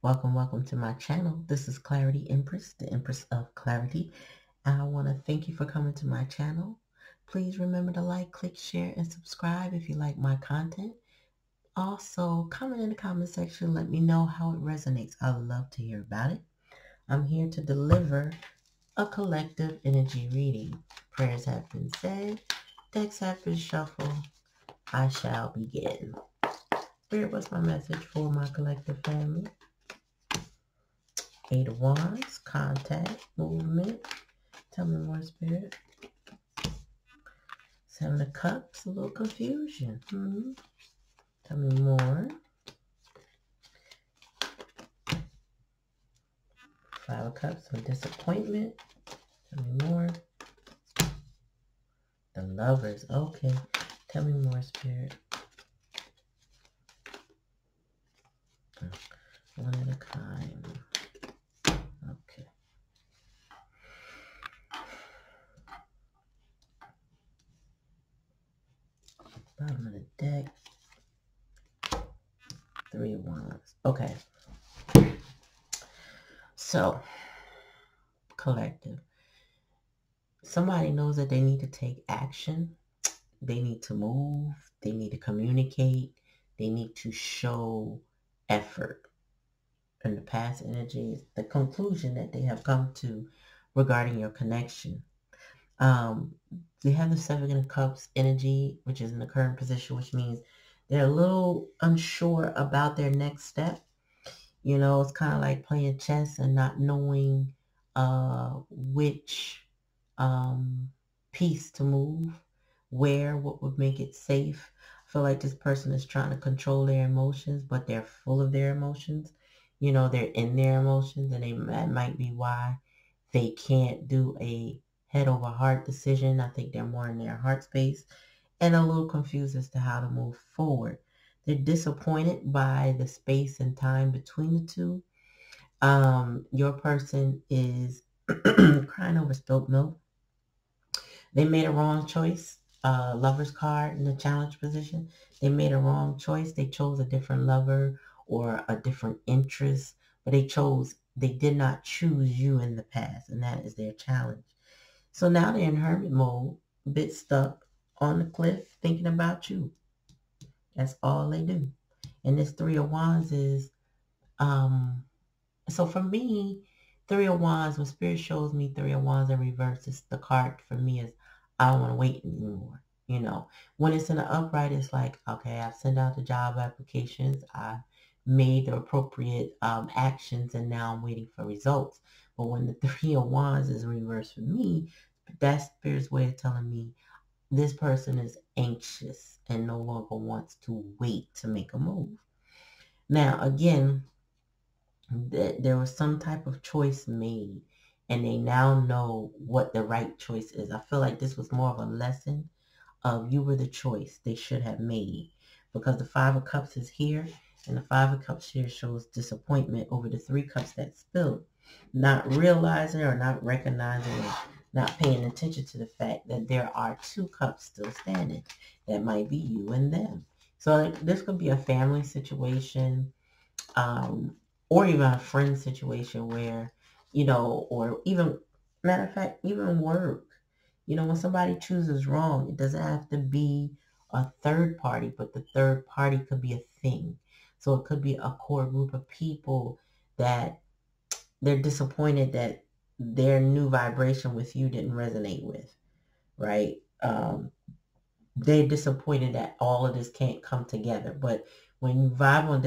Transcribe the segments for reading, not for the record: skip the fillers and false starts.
Welcome to my channel. This is Clarityempress, the Empress of Clarity. And I want to thank you for coming to my channel. Please remember to like, click, share, and subscribe if you like my content. Also, comment in the comment section. Let me know how it resonates. I'd love to hear about it. I'm here to deliver a collective energy reading. Prayers have been said. Decks have been shuffled. I shall begin. Spirit, what's my message for my collective family? Eight of Wands, contact, movement. Tell me more, Spirit. Seven of Cups, a little confusion. Tell me more. Five of Cups, some disappointment. Tell me more. The Lovers, okay. Tell me more, Spirit. One at a time. Okay. Bottom of the deck. Three of Wands. Okay. So, collective. Somebody knows that they need to take action. They need to move. They need to communicate. They need to show effort. In the past energies, the conclusion that they have come to regarding your connection. We have the Seven of Cups energy, which is in the current position, which means they're a little unsure about their next step. You know, it's kind of like playing chess and not knowing which piece to move, where, what would make it safe. I feel like this person is trying to control their emotions, but they're full of their emotions. You know, they're in their emotions, and that might be why they can't do a head over heart decision. I think they're more in their heart space and a little confused as to how to move forward. They're disappointed by the space and time between the two. Your person is crying over spilt milk. They made a wrong choice. Lover's card in the challenge position. They made a wrong choice. They chose a different lover or a different interest, but they did not choose you in the past, and that is their challenge. So now they're in hermit mode, a bit stuck on the cliff, thinking about you. That's all they do. And this Three of Wands is, so for me, Three of Wands, when Spirit shows me Three of Wands in reverse, it's the card for me is, I don't want to wait anymore. You know, when it's in the upright, it's like, okay, I've sent out the job applications. I made the appropriate actions, and now I'm waiting for results. But when the Three of Wands is reversed for me, that's Spirit's way of telling me this person is anxious and no longer wants to wait to make a move. Now, again, there was some type of choice made, and they now know what the right choice is. I feel like this was more of a lesson of you were the choice they should have made, because the Five of Cups is here, and the Five of Cups here shows disappointment over the Three Cups that spilled, not realizing or not recognizing or not paying attention to the fact that there are two cups still standing. That might be you and them. So this could be a family situation, or even a friend situation where, you know, or even, matter of fact, even work. You know, when somebody chooses wrong, it doesn't have to be a third party, but the third party could be a thing. So it could be a core group of people that they're disappointed that their new vibration with you didn't resonate with, right? They're disappointed that all of this can't come together. But when you vibe on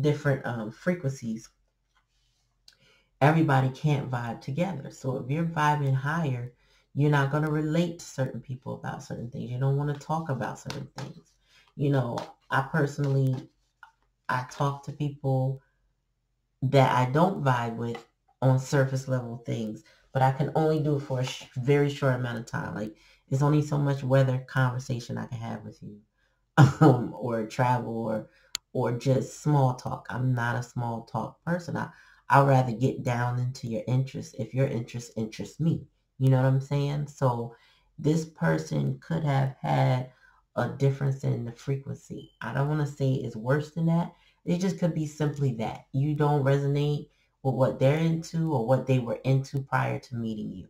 different frequencies, everybody can't vibe together. So if you're vibing higher, you're not going to relate to certain people about certain things. You don't want to talk about certain things. You know, I talk to people that I don't vibe with on surface level things, but I can only do it for a very short amount of time. Like, there's only so much weather conversation I can have with you, or travel, or just small talk. I'm not a small talk person. I'd rather get down into your interests if your interests interest me. You know what I'm saying? So this person could have had a difference in the frequency. I don't want to say it's worse than that. It just could be simply that. You don't resonate with what they're into or what they were into prior to meeting you.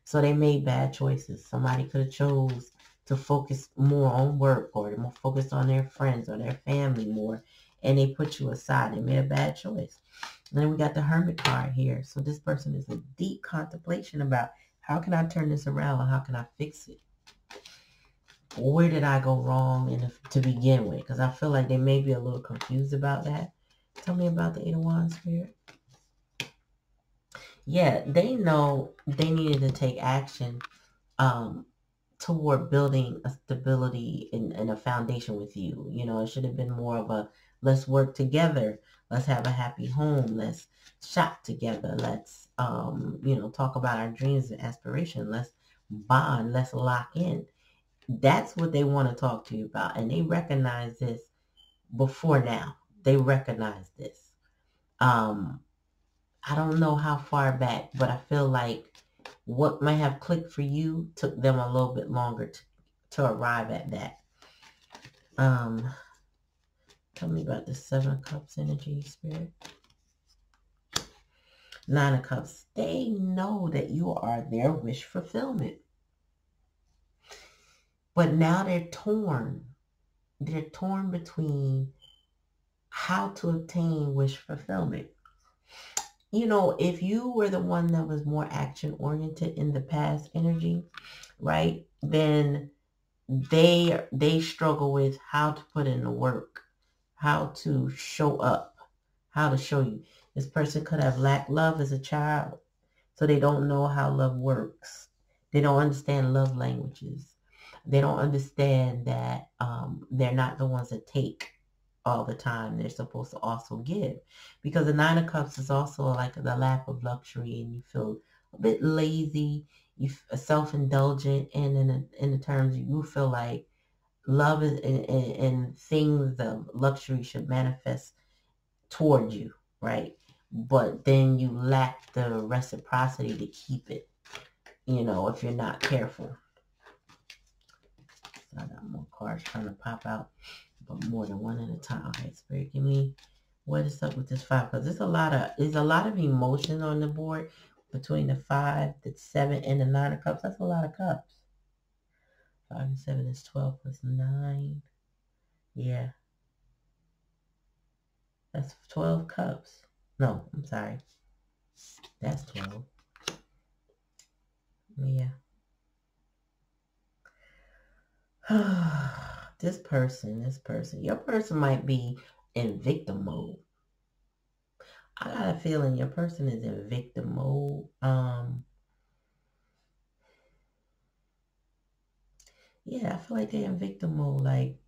So they made bad choices. Somebody could have chose to focus more on work or more focused on their friends or their family more, and they put you aside. They made a bad choice. And then we got the Hermit card here. So this person is in deep contemplation about how can I turn this around and how can I fix it? Where did I go wrong to begin with? Because I feel like they may be a little confused about that. Tell me about the Eight of Wands, Spirit. Yeah, they know they needed to take action toward building a stability and a foundation with you. You know, it should have been more of a let's work together. Let's have a happy home. Let's shop together. Let's, talk about our dreams and aspirations. Let's bond. Let's lock in. That's what they want to talk to you about. And they recognize this before now. They recognize this. I don't know how far back, but I feel like what might have clicked for you took them a little bit longer to arrive at that. Tell me about the Seven of Cups energy, Spirit. Nine of Cups. They know that you are their wish fulfillment. But now they're torn. They're torn between how to obtain wish fulfillment. You know, if you were the one that was more action-oriented in the past energy, right, then they struggle with how to put in the work, how to show up, how to show you. This person could have lacked love as a child, so they don't know how love works. They don't understand love languages. They don't understand that they're not the ones that take all the time. They're supposed to also give, because the Nine of Cups is also like the lack of luxury, and you feel a bit lazy, you self-indulgent, and in the terms you feel like love is and things of luxury should manifest toward you, right? But then you lack the reciprocity to keep it, if you're not careful. So I got more cards trying to pop out, but more than one at a time. Okay, Spirit, give me what is up with this 5, because there's a lot of emotion on the board between the 5, the 7, and the 9 of Cups. That's a lot of cups. 5 and 7 is 12 plus 9. Yeah. That's 12 cups. No, I'm sorry. That's 12. Yeah. This person, your person might be in victim mode. I got a feeling your person is in victim mode. Yeah, I feel like they're in victim mode. Like,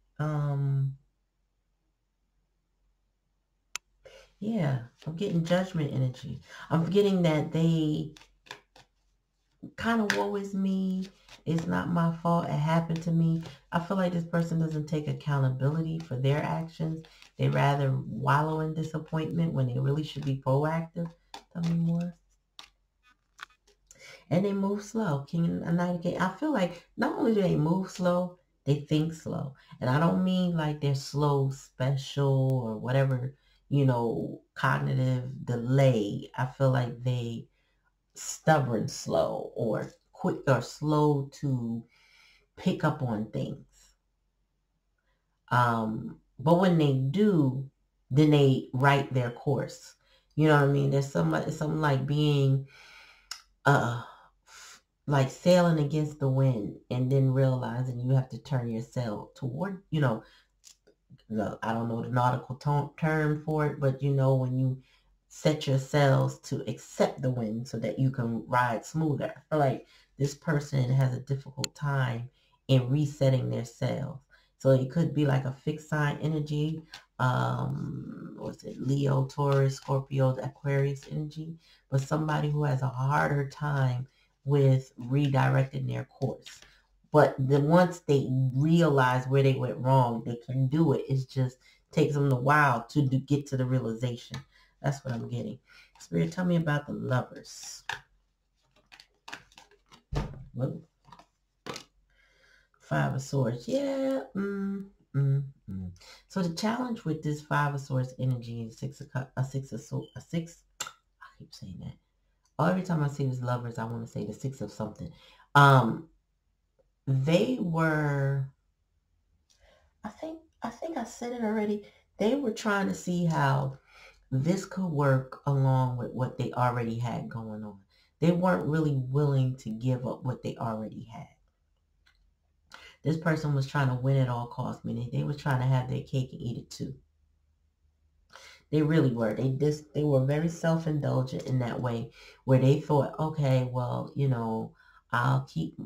yeah, I'm getting judgment energy. I'm getting that they kind of woe is me. It's not my fault. It happened to me. I feel like this person doesn't take accountability for their actions. They rather wallow in disappointment when they really should be proactive. Tell me more. And they move slow. King and Knight of King. I feel like not only do they move slow, they think slow. And I don't mean like they're slow, special, or whatever, cognitive delay. I feel like they stubborn slow or quick or slow to pick up on things. But when they do, then they write their course. You know what I mean? There's something like being like sailing against the wind and then realizing you have to turn your sail toward, I don't know the nautical term for it, but when you set your sails to accept the wind so that you can ride smoother. I feel like this person has a difficult time in resetting their sails. So it could be like a fixed sign energy. What's it? Leo, Taurus, Scorpio, Aquarius energy. But somebody who has a harder time with redirecting their course. But then once they realize where they went wrong, they can do it. It just takes them a while to get to the realization. That's what I'm getting. Spirit, tell me about the Lovers. Whoa. 5 of Swords. Yeah. So the challenge with this Five of Swords energy and Six of Cups, I keep saying that. Every time I see these lovers, I want to say the Six of something. They were, I think I said it already. They were trying to see how this could work along with what they already had going on. They weren't really willing to give up what they already had. This person was trying to win at all costs, meaning they was trying to have their cake and eat it too. They really were. They were very self-indulgent in that way, where they thought, okay, well, I'll keep,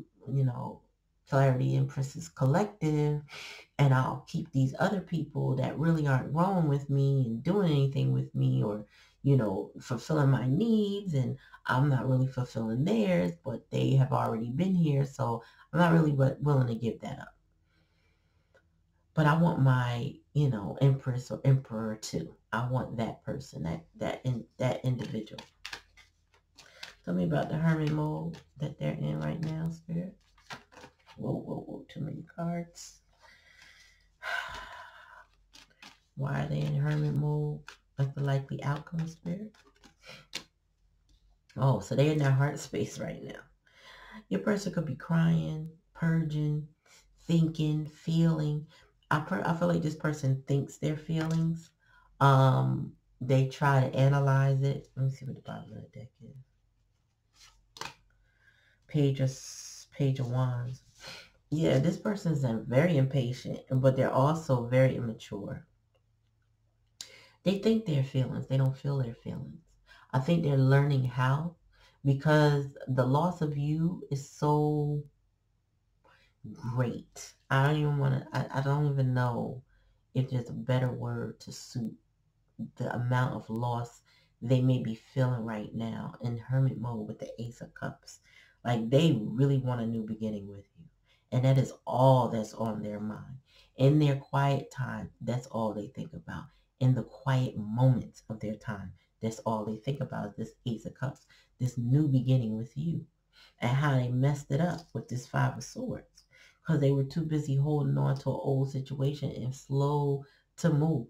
Clarityempress's collective, and I'll keep these other people that really aren't growing with me and doing anything with me, or, fulfilling my needs, and I'm not really fulfilling theirs, but they have already been here, so I'm not really willing to give that up. But I want my, empress or emperor too. I want that person, that individual. Tell me about the hermit mode that they're in right now, Spirit. Whoa, too many cards. Why are they in hermit mode? Like the likely outcome, Spirit? Oh, so they're in their heart space right now. Your person could be crying, purging, thinking, feeling. I feel like this person thinks their feelings. They try to analyze it. Let me see what the bottom of the deck is. Page of Wands. Yeah, this person's very impatient, but they're also very immature. They think their feelings. They don't feel their feelings. I think they're learning how, because the loss of you is so great. I don't even know if there's a better word to suit the amount of loss they may be feeling right now in hermit mode with the Ace of Cups. Like, they really want a new beginning with you. And that is all that's on their mind. In their quiet time, that's all they think about. In the quiet moments of their time, that's all they think about, is this Ace of Cups, this new beginning with you, and how they messed it up with this Five of Swords, because they were too busy holding on to an old situation and slow to move.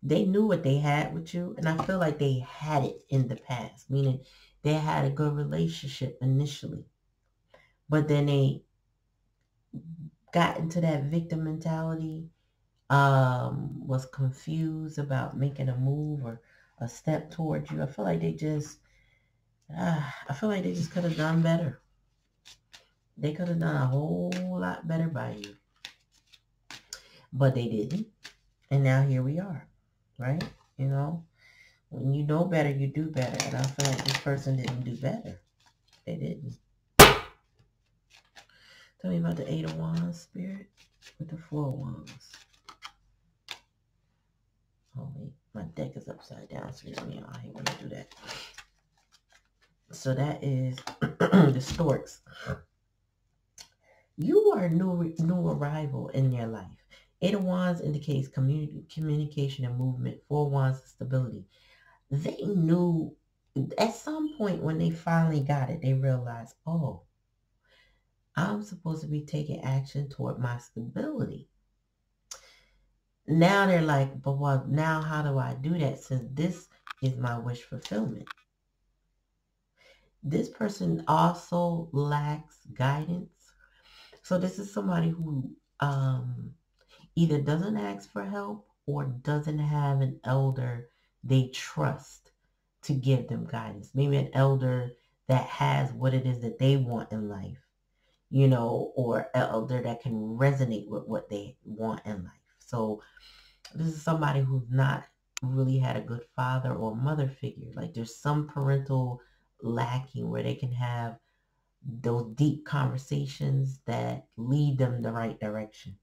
They knew what they had with you, and I feel like they had it in the past, meaning they had a good relationship initially, but then they got into that victim mentality, was confused about making a move or a step towards you. I feel like they just could have done better. They could have done a whole lot better by you, but they didn't. And now here we are, right? When you know better, you do better. And I feel like this person didn't do better. They didn't. Tell me about the Eight of Wands, Spirit, with the Four of Wands. Oh, wait. My deck is upside down. Excuse me. I hate when I do that. So that is the Storks. You are a new arrival in their life. Eight of Wands indicates communication and movement. Four of Wands, stability. They knew at some point when they finally got it, they realized, oh, I'm supposed to be taking action toward my stability. Now they're like, but well, now how do I do that, since this is my wish fulfillment? This person also lacks guidance. So this is somebody who either doesn't ask for help or doesn't have an elder they trust to give them guidance. Maybe an elder that has what it is that they want in life, or an elder that can resonate with what they want in life. So this is somebody who's not really had a good father or mother figure. Like, there's some parental lacking where they can have those deep conversations that lead them the right direction.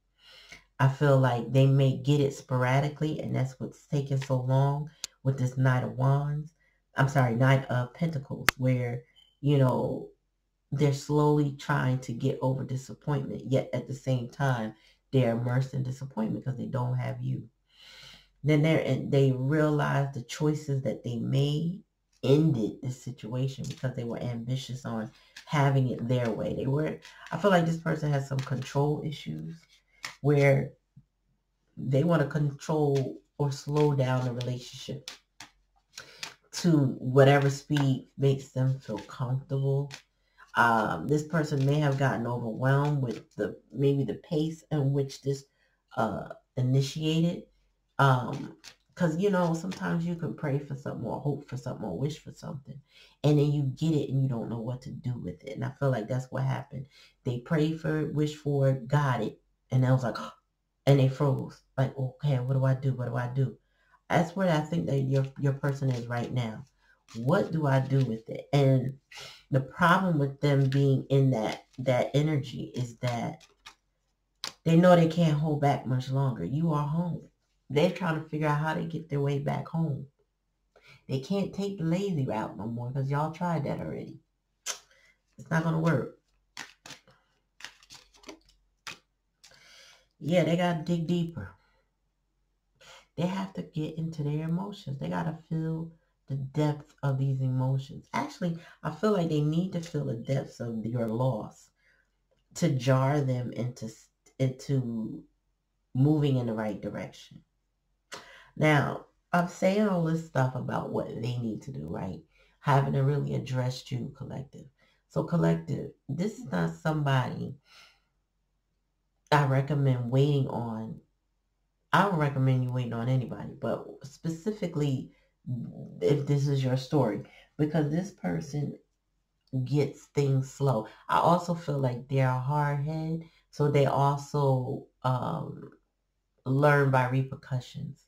I feel like they may get it sporadically, and that's what's taking so long with this Knight of Pentacles, where, they're slowly trying to get over disappointment, yet at the same time, they're immersed in disappointment because they don't have you. Then they realize the choices that they made ended this situation because they were ambitious on having it their way. I feel like this person has some control issues. where they want to control or slow down the relationship to whatever speed makes them feel comfortable. This person may have gotten overwhelmed with maybe the pace in which this initiated. Because, sometimes you can pray for something or hope for something or wish for something, and then you get it and you don't know what to do with it. And I feel like that's what happened. They prayed for it, wished for it, got it, and I was like, and they froze. Like, okay, what do I do? What do I do? That's where I think that your person is right now. What do I do with it? And the problem with them being in that energy is that they know they can't hold back much longer. You are home. They're trying to figure out how to get their way back home. They can't take the lazy route no more because y'all tried that already. It's not going to work. Yeah, they got to dig deeper. They have to get into their emotions. They got to feel the depth of these emotions. Actually, I feel like they need to feel the depths of your loss to jar them into moving in the right direction. Now, I'm saying all this stuff about what they need to do, right? Haven't really addressed you, collective. So, collective, this is not somebody I recommend waiting on. I don't recommend you waiting on anybody, but specifically if this is your story, because this person gets things slow. I also feel like they're a hard head, so they also learn by repercussions.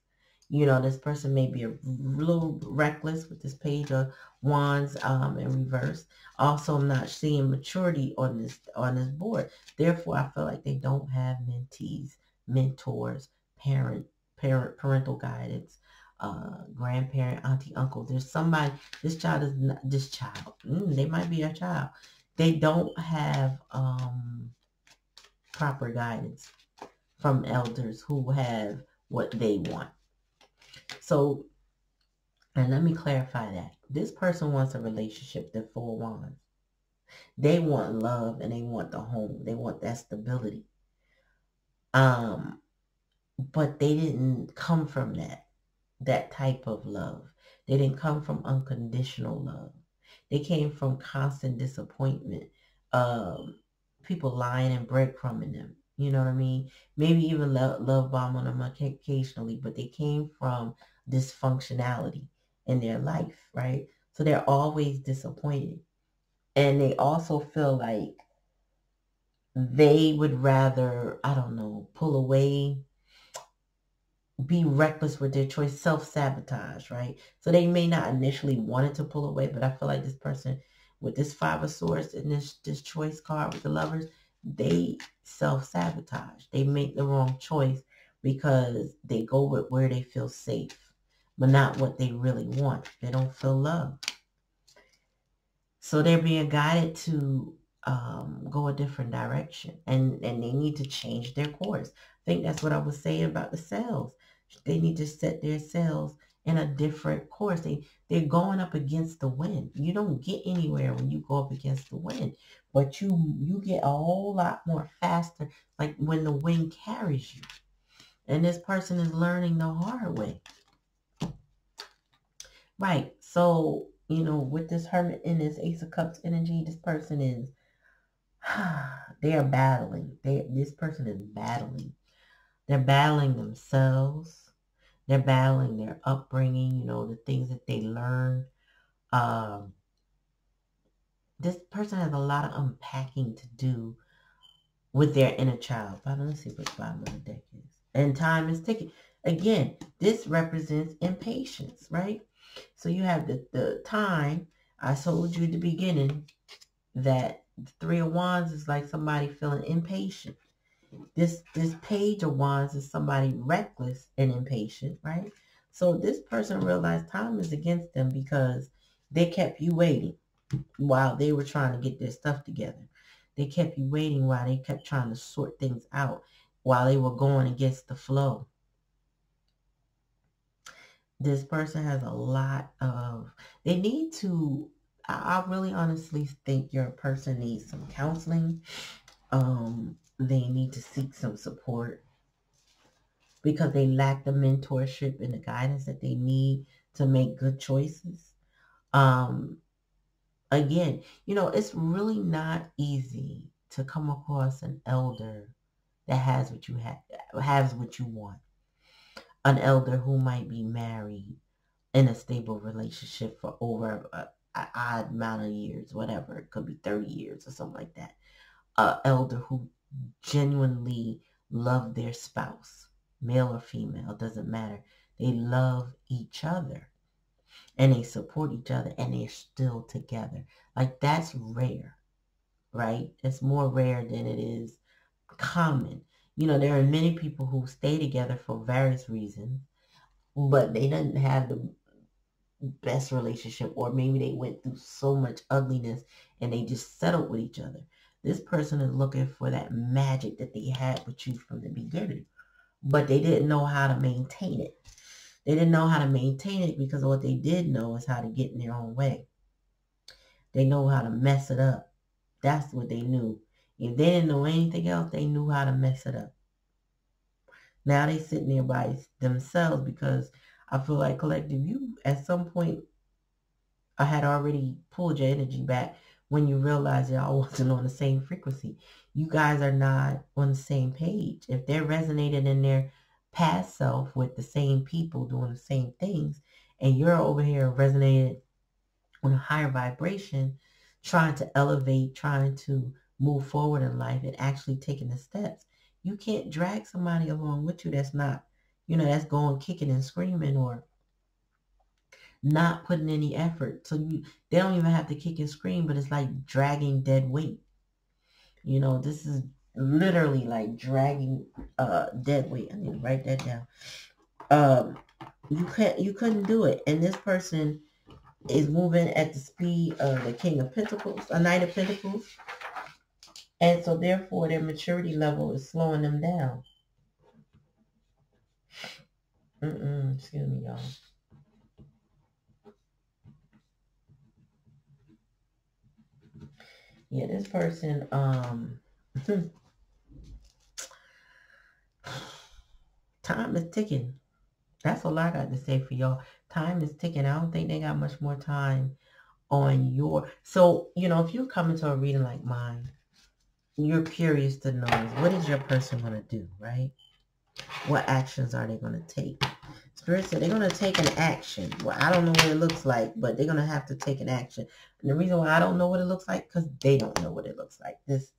This person may be a little reckless with this page of wands in reverse. Also, I'm not seeing maturity on this board. Therefore, I feel like they don't have mentees, mentors, parental guidance, grandparent, auntie, uncle. There's somebody. This child is not this child. They might be a child. They don't have proper guidance from elders who have what they want. So, and let me clarify that. This person wants a relationship, the Four Wands. They want love and they want the home. They want that stability. But they didn't come from that type of love. They didn't come from unconditional love. They came from constant disappointment. People lying and breadcrumbing them. You know what I mean? Maybe even love bombing them occasionally, but they came from dysfunctionality in their life, right? So they're always disappointed. And they also feel like they would rather, I don't know, pull away, be reckless with their choice, self-sabotage, right? So they may not initially wanted to pull away, but I feel like this person with this Five of Swords and this choice card with the Lovers, they self-sabotage. They make the wrong choice because they go with where they feel safe, but not what they really want. They don't feel love. So they're being guided to go a different direction, and they need to change their course. I think that's what I was saying about the cells. They need to set their cells in a different course. They're going up against the wind. You don't get anywhere when you go up against the wind, but you get a whole lot more faster, like when the wind carries you. And this person is learning the hard way. Right. So, with this Hermit and this Ace of Cups energy, this person is, they are battling. This person is battling. They're battling themselves. They're battling their upbringing, the things that they learned. This person has a lot of unpacking to do with their inner child. Let's see what bottom of the deck is. And time is ticking. Again, this represents impatience, right? So you have the time. I told you at the beginning that the Three of Wands is like somebody feeling impatient. This Page of Wands is somebody reckless and impatient, right? So this person realized time is against them because they kept you waiting while they were trying to get their stuff together. They kept you waiting while they kept trying to sort things out, while they were going against the flow. This person has a lot of, they need to, I really honestly think your person needs some counseling. they need to seek some support because they lack the mentorship and the guidance that they need to make good choices. Again, it's really not easy to come across an elder that has what you has what you want. An elder who might be married in a stable relationship for over an odd amount of years, whatever. It could be 30 years or something like that. An elder who genuinely love their spouse, male or female, doesn't matter. They love each other and they support each other and they're still together. Like, that's rare, right? It's more rare than it is common. There are many people who stay together for various reasons, but they didn't have the best relationship, or maybe they went through so much ugliness and they just settled with each other. This person is looking for that magic that they had with you from the beginning, but they didn't know how to maintain it. They didn't know how to maintain it because what they did know is how to get in their own way. They know how to mess it up. That's what they knew. If they didn't know anything else, they knew how to mess it up. Now they sitting there by themselves because I feel like, collective, you at some point I had already pulled your energy back when you realized y'all wasn't on the same frequency. You guys are not on the same page. If they're resonating in their past self with the same people doing the same things, and you're over here resonating on a higher vibration, trying to elevate, trying to move forward in life and actually taking the steps, you can't drag somebody along with you that's not, that's going kicking and screaming or not putting any effort. So they don't even have to kick and scream, but it's like dragging dead weight. This is literally like dragging dead weight. I need to write that down. You couldn't do it. And this person is moving at the speed of the King of Pentacles, a Knight of Pentacles. And so therefore their maturity level is slowing them down. Excuse me, y'all. Yeah, this person, time is ticking. That's all I got to say for y'all. Time is ticking. I don't think they got much more time on your... So, if you're coming to a reading like mine, you're curious to know, what is your person going to do, right? What actions are they going to take? Spirit said they're going to take an action. Well, I don't know what it looks like, but they're going to have to take an action. And the reason why I don't know what it looks like, because they don't know what it looks like. This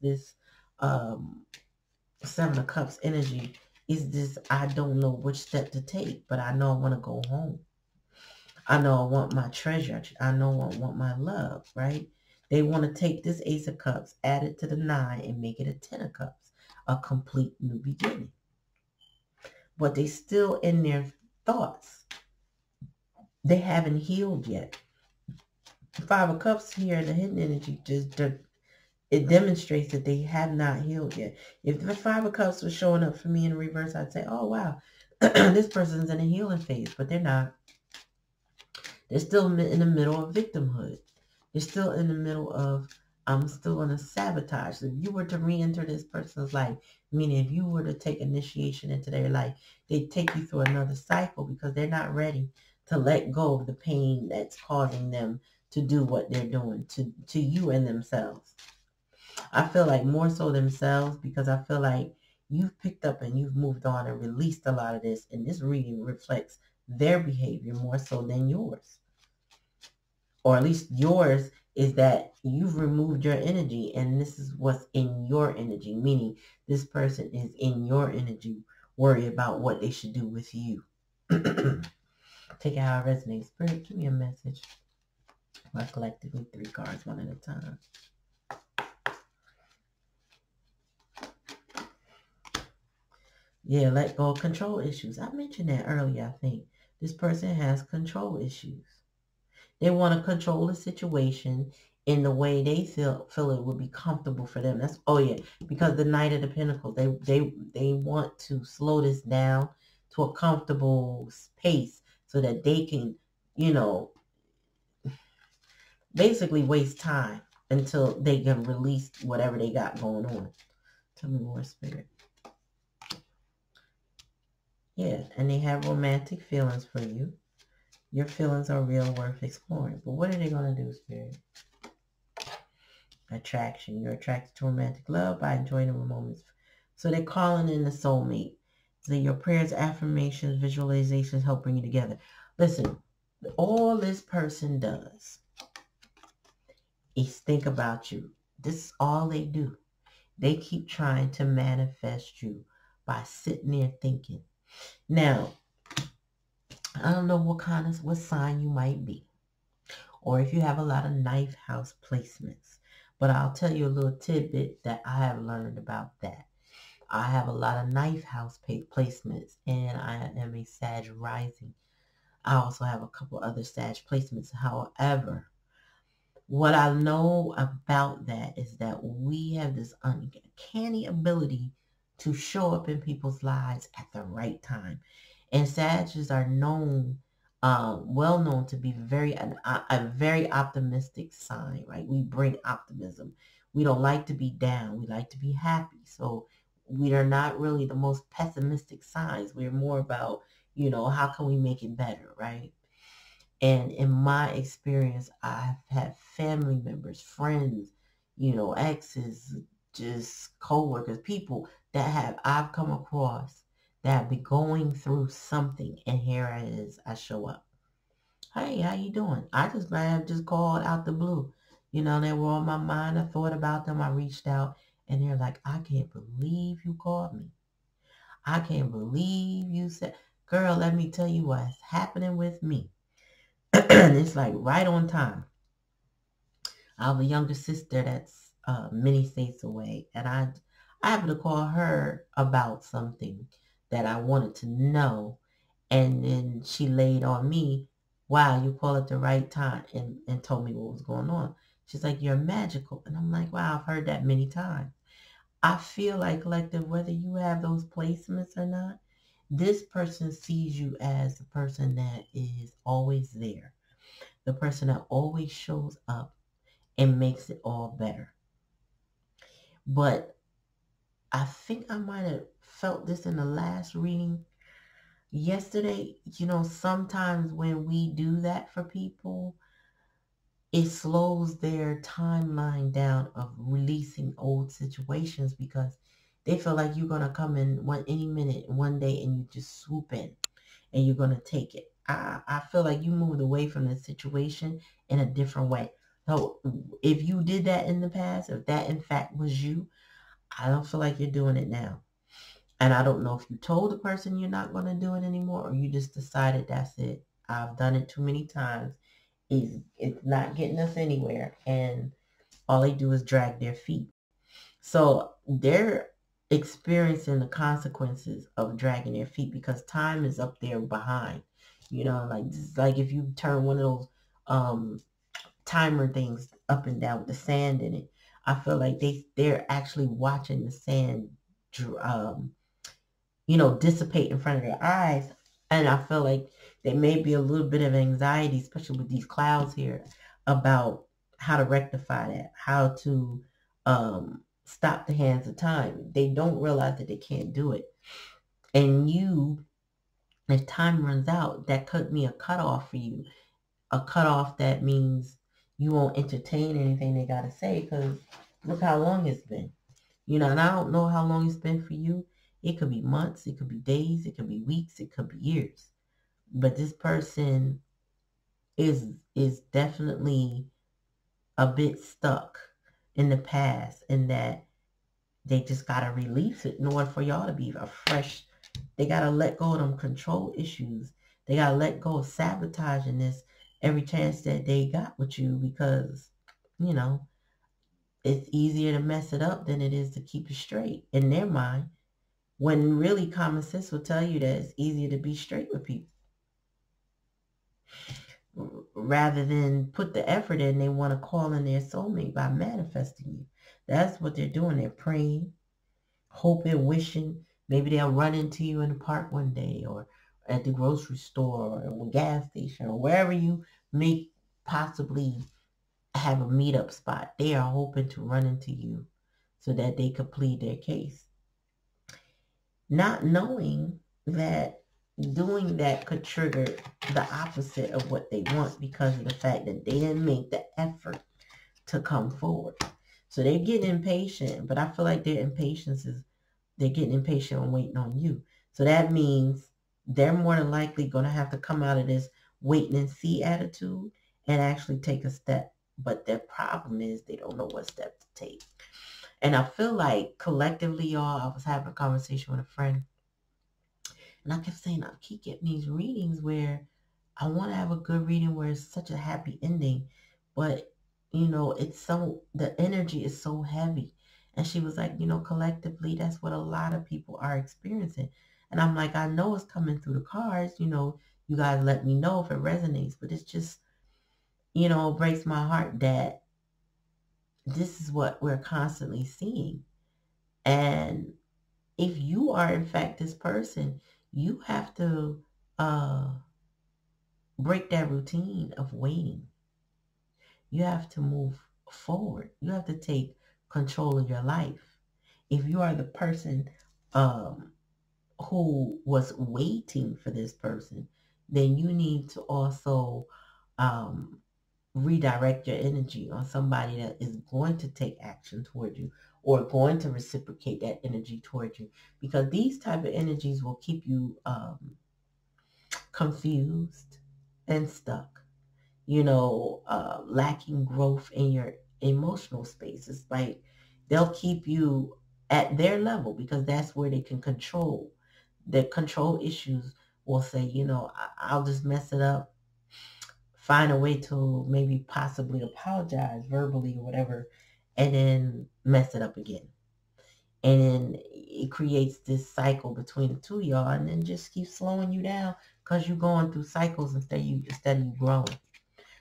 Seven of Cups energy is this, I don't know which step to take, but I know I want to go home. I know I want my treasure. I know I want my love, right? They want to take this Ace of Cups, add it to the 9, and make it a 10 of Cups. A complete new beginning. But they still in their thoughts. They haven't healed yet. 5 of Cups here in the hidden energy, it demonstrates that they have not healed yet. If the 5 of Cups was showing up for me in reverse, I'd say, oh, wow, this person's in a healing phase, but they're not. They're still in the middle of victimhood. They're still in the middle of, I'm still going to sabotage. So if you were to re-enter this person's life, meaning if you were to take initiation into their life, they'd take you through another cycle because they're not ready to let go of the pain that's causing them to do what they're doing to you and themselves. I feel like more so themselves, because I feel like you've picked up and you've moved on and released a lot of this, and this reading reflects their behavior more so than yours. Or at least yours is that you've removed your energy and this is what's in your energy, meaning this person is in your energy, worry about what they should do with you. Take it how it resonates. Spirit, give me a message. I collected me 3 cards one at a time. Yeah, let go of control issues. I mentioned that earlier, I think. This person has control issues. They want to control the situation in the way they feel it would be comfortable for them. That's, oh yeah, because the Knight of the Pentacles, they want to slow this down to a comfortable pace so that they can, basically waste time until they can release whatever they got going on. Tell me more, Spirit. Yeah, and they have romantic feelings for you. Your feelings are real, worth exploring. But what are they going to do, Spirit? Attraction. You're attracted to romantic love by enjoying the moments. So they're calling in the soulmate. So your prayers, affirmations, visualizations help bring you together. Listen, all this person does is think about you. This is all they do. They keep trying to manifest you by sitting there thinking. Now, I don't know what sign you might be, or if you have a lot of ninth house placements, but I'll tell you a little tidbit that I have learned about that. I have a lot of ninth house placements, and I am a Sag rising. I also have a couple other Sag placements. However, what I know about that is that we have this uncanny ability to show up in people's lives at the right time. And Sagittarius are known, well known to be a very optimistic sign, right? We bring optimism. We don't like to be down. We like to be happy. So we are not really the most pessimistic signs. We're more about, how can we make it better, right? And in my experience, I've had family members, friends, exes, just co-workers, people that I've come across that have been going through something, and here it is, I show up. Hey, how you doing? I have just called out the blue. They were on my mind. I thought about them. I reached out, and they're like, I can't believe you called me. I can't believe you said, girl, let me tell you what's happening with me. It's like right on time. I have a younger sister that's many states away, and I happened to call her about something that I wanted to know, and then she laid on me, wow, you called at the right time, and told me what was going on. She's like, you're magical. And I'm like, wow, I've heard that many times. I feel like, collective, whether you have those placements or not, this person sees you as the person that is always there. The person that always shows up and makes it all better. But I think I might have felt this in the last reading yesterday. Sometimes when we do that for people, it slows their timeline down of releasing old situations because they feel like you're going to come in any minute, one day, and you just swoop in and you're going to take it. I feel like you moved away from the situation in a different way. So if you did that in the past, if that in fact was you, I don't feel like you're doing it now. And I don't know if you told the person you're not going to do it anymore, or you just decided that's it. I've done it too many times. It's not getting us anywhere. And all they do is drag their feet. So they're experiencing the consequences of dragging their feet because time is up there behind. Like if you turn one of those timer things up and down with the sand in it, I feel like they're actually watching the sand dissipate in front of their eyes. And I feel like there may be a little bit of anxiety, especially with these clouds here, about how to rectify that, how to stop the hands of time. They don't realize that they can't do it. And if time runs out, that could be a cutoff for you. A cutoff that means you won't entertain anything they got to say because look how long it's been. And I don't know how long it's been for you. It could be months, it could be days, it could be weeks, it could be years. But this person is definitely a bit stuck in the past, in that they just got to release it in order for y'all to be a fresh. They got to let go of them control issues. They got to let go of sabotaging this every chance that they got with you because, it's easier to mess it up than it is to keep it straight in their mind. When really common sense will tell you that it's easier to be straight with people. Rather than put the effort in, they want to call in their soulmate by manifesting you. That's what they're doing. They're praying, hoping, wishing. Maybe they'll run into you in the park one day or at the grocery store or a gas station or wherever you may possibly have a meetup spot. They are hoping to run into you so that they could plead their case. Not knowing that doing that could trigger the opposite of what they want because of the fact that they didn't make the effort to come forward. So they're getting impatient, but I feel like their impatience is they're getting impatient and waiting on you. So that means they're more than likely going to have to come out of this waiting and see attitude and actually take a step. But their problem is they don't know what step to take. And I feel like collectively, y'all, I was having a conversation with a friend, and I kept saying, I keep getting these readings where I want to have a good reading where it's such a happy ending, but it's so, the energy is so heavy. And she was like, collectively, that's what a lot of people are experiencing. And I'm like, I know it's coming through the cards, you guys let me know if it resonates, but it's just, it breaks my heart that this is what we're constantly seeing. And if you are in fact this person, you have to break that routine of waiting. You have to move forward. You have to take control of your life. If you are the person who was waiting for this person, then you need to also redirect your energy on somebody that is going to take action toward you or going to reciprocate that energy toward you, because these type of energies will keep you confused and stuck, lacking growth in your emotional space. It's like they'll keep you at their level because that's where they can control. The control issues will say, I'll just mess it up, find a way to maybe possibly apologize verbally or whatever, and then mess it up again. And then it creates this cycle between the two of y'all, and then just keeps slowing you down because you're going through cycles instead of you growing.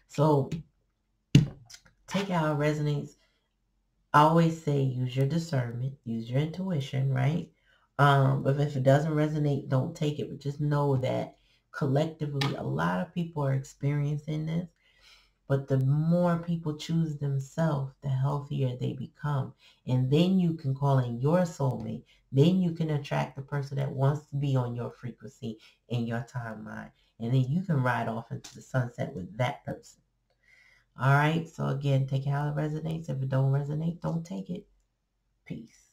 So take it how it resonates. I always say use your discernment, use your intuition, right? But if it doesn't resonate, don't take it. But just know that collectively, a lot of people are experiencing this. But the more people choose themselves, the healthier they become. And then you can call in your soulmate. Then you can attract the person that wants to be on your frequency in your timeline. And then you can ride off into the sunset with that person. All right. So again, take it how it resonates. If it don't resonate, don't take it. Peace.